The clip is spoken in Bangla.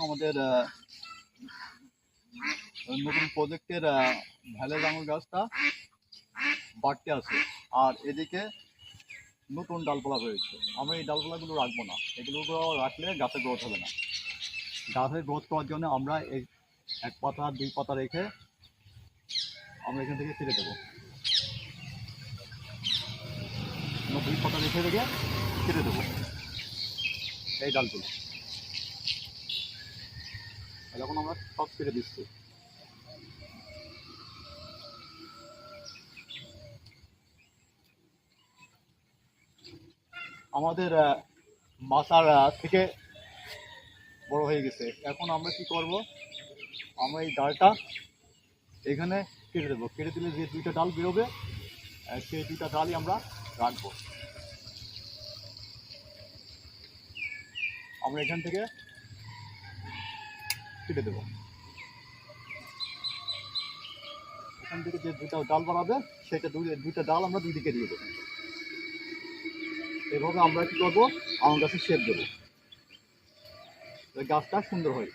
আমাদের নতুন প্রজেক্টের ভ্যালের আঙুর গাছটা বাড়তে আছে, আর এদিকে নতুন ডালপালা রয়েছে। আমরা এই ডালপালাগুলো রাখবো না, এগুলো রাখলে গাছের গ্রোথ হবে না। গাছের গ্রোথ করার জন্য আমরা এই 1 পাতা 2 পাতা রেখে আমরা এখান থেকে কেটে দেবো। 2 পাতা রেখে কেটে দেবো এই ডালগুলো। এখন আমরা সব কেটে দিচ্ছি। আমাদের মাথার থেকে বড় হয়ে গেছে। এখন আমরা কি করব, আমরা এই ডালটা এখানে কেটে দেবো। কেটে দিলে যে 2টা ডাল বেরোবে, সেই 2টা ডালই আমরা রাখবো। আমরা এখান থেকে কেটে দেবো। এখান থেকে যে 2টা ডাল বানাবে সেটা 2টা ডাল আমরা 2 দিকে দিয়ে দেবো। এভাবে আমরা কি করবো, আম গাছে শেপ দেবো, গাছটা সুন্দর হয়।